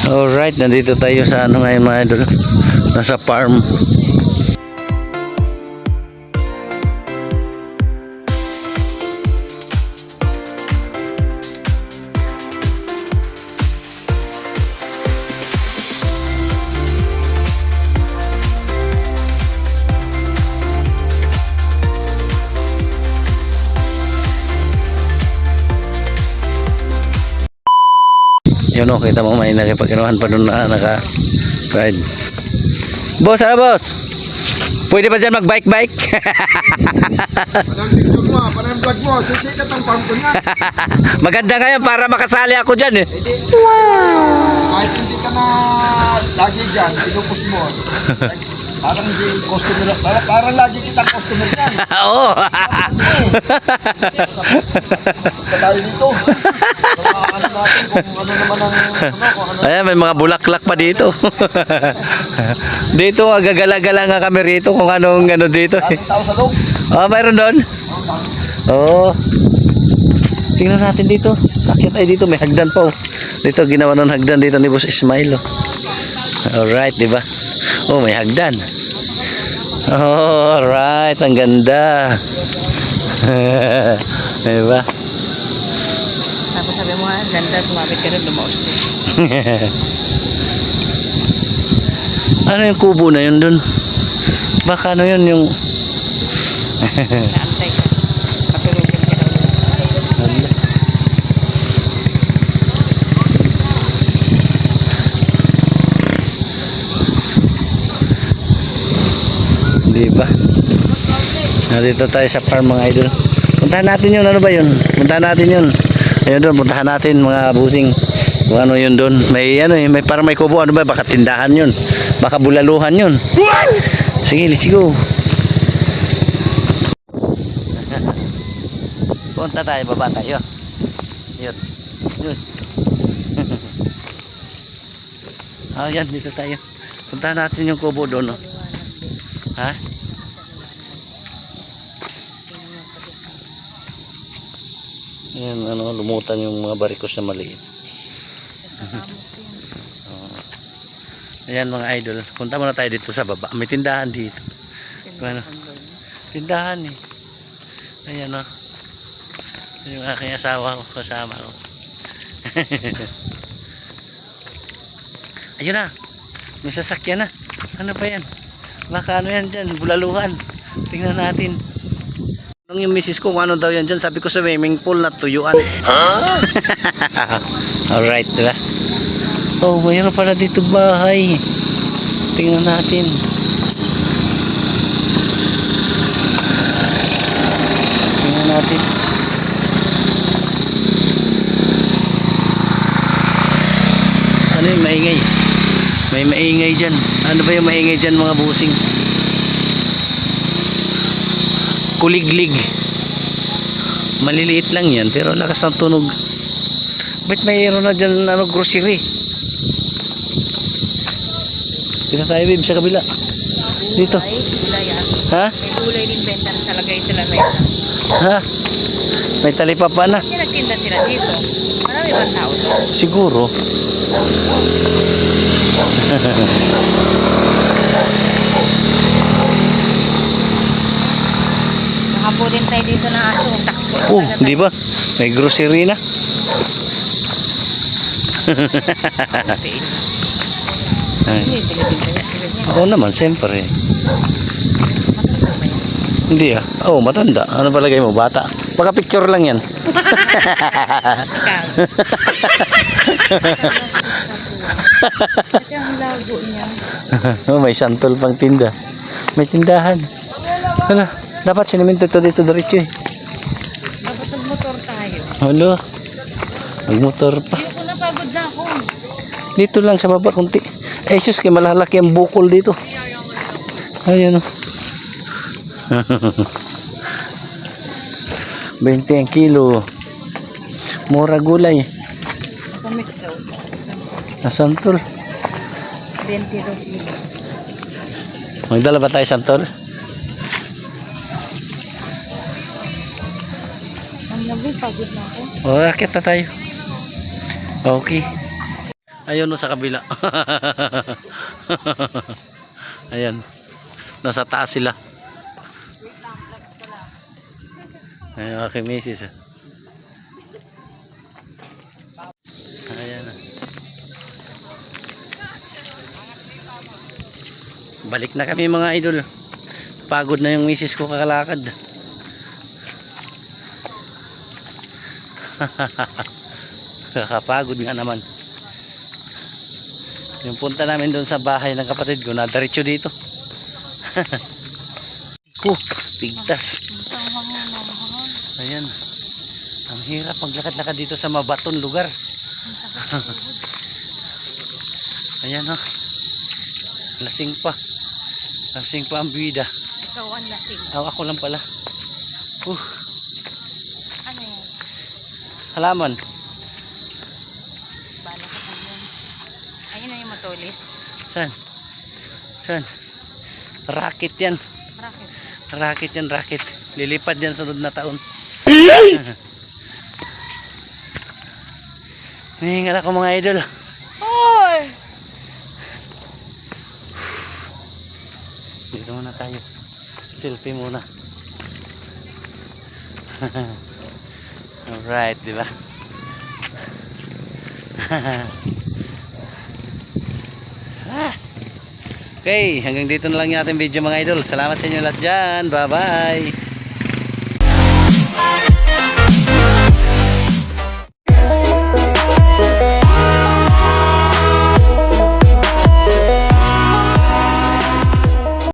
Alright, nandito tayo sa ano ngayon mga idol. Nasa farm. Yun o, kita mo may nakipag-inuhan pa doon na naka-ride. Boss, ano boss? Pwede ba dyan mag-bike-bike? Parang picture mo, parang vlog mo, sisikat ang farm ko na. Maganda ngayon para makasali ako dyan eh. Kahit hindi ka na lagi dyan, pinupos mo. Parang hindi customer, parang lagi kitang customer yan. Oo. Tayo dito. Ano natin kung ano naman ang kung ano. Ayan, may mga bulaklak pa dito. Dito, gagala-gala nga kami rito kung anong ano dito. Daming tao sa loob. Oh, mayroon doon. Oo. Tingnan natin dito. Akyat tayo dito, may hagdan pa oh. Dito, ginawa ng hagdan dito ni Boss Ismail oh. Alright, di ba? Oh, may hagdan. Oh, alright, ang ganda. Di ba? Tapos sabi mo nga, ganda, sumabit ka rin, lumaos din. Ano yung kubo na yun dun? Baka ano yun yung... Naantay ka. Kapirugin ka daw. Diba? Nandito tayo sa farm mga idol. Puntahan natin yun, ano ba yun? Puntahan natin yun. Ayun doon, puntahan natin mga busing. Kung ano yun doon. May ano may parang may kubo, ano ba? Baka tindahan yun. Baka bulaluhan yun. Sige, let's go. Punta tayo, baba tayo. Yun. Yun. Yan, dito tayo. Puntahan natin yung kubo doon, no? Ha? Yan, ano, lumutan yung mga barikos na maliit. Ayan mga idol, punta muna tayo dito sa baba. May tindahan dito. Ano? Tindahan eh. Ayan o. Yung aking asawa ko, kasama ko. Ayun na. May sasakyan na. Ano pa yan? Baka ano yan dyan, bulaluhan. Tingnan natin. Nung yung misis ko, kung ano daw yan dyan, sabi ko sa swimming pool na tuyuan. Huh? Alright, diba? Oh, mayroon pala dito bahay. Tingnan natin. Tingnan natin. Ano yung maingay? May maingay dyan. Ano ba yung maingay dyan mga busing? Kuliglig. Maliliit lang yan pero lakas ng tunog. Ba't mayroon na dyan ano, grocery? Dito tayo babe sa kabila. Dito. Gulay yan. Ha? May gulay din benta na talagay sila sa isa. Ha? May talipapa na. Hindi nagtinda sila dito. Marami bang tao doon? Siguro. Nakapulin tayo dito ng aso. Takbo. Oh, di ba? May grocery na. Ay. Hindi, tinitindi sila niya. Oo naman, siyempre. Hindi ah. Oo, matanda. Ano palagay mo? Bata. Baka picture lang yan. Kasi ang lago niya. Oh, may santol pang tinda. May tindahan. Hala, dapat siniminto ito dito diretso eh. Dapat magmotor tayo. Halo. Magmotor pa. Hindi ko napagod na ako. Dito lang sa baba kunti. Eh sus, kay malalaki ang bukol dito. Ayun oh. 20 ang kilo. Mura gulay. Kumit daw. Santol. 20 daw kilo. Magdala ba tayo santol? Ang labi, pagod na ako. O, akit na tayo. Okay. Ayun no, sa kabila. Ayan. Nasa taas sila. Ayun, okay, misis. Ayan. Balik na kami mga idol. Pagod na yung misis ko kakalakad. Kakapagod nga naman. Yung punta namin doon sa bahay ng kapatid ko, nadaritso dito. Ko, pigtas. Ayan. Ang hirap maglakad-lakad dito sa mabaton lugar. Ayan o. Lasing pa. Lasing pa ang bida. Ikaw ang lasing. Ako lang pala. Ano yan? Halaman. Bala ka pa yan. Ayun na yung matulis. Saan? Saan? Racket yan. Bakit? Racket yan, racket. Lilipad yan sunod na taon. Hihingal ako mga idol. Hoy! Dito muna tayo. Selfie muna. Alright, di ba? Okay, hanggang dito na lang yung ating video mga idol. Salamat sa inyo lahat dyan. Bye bye.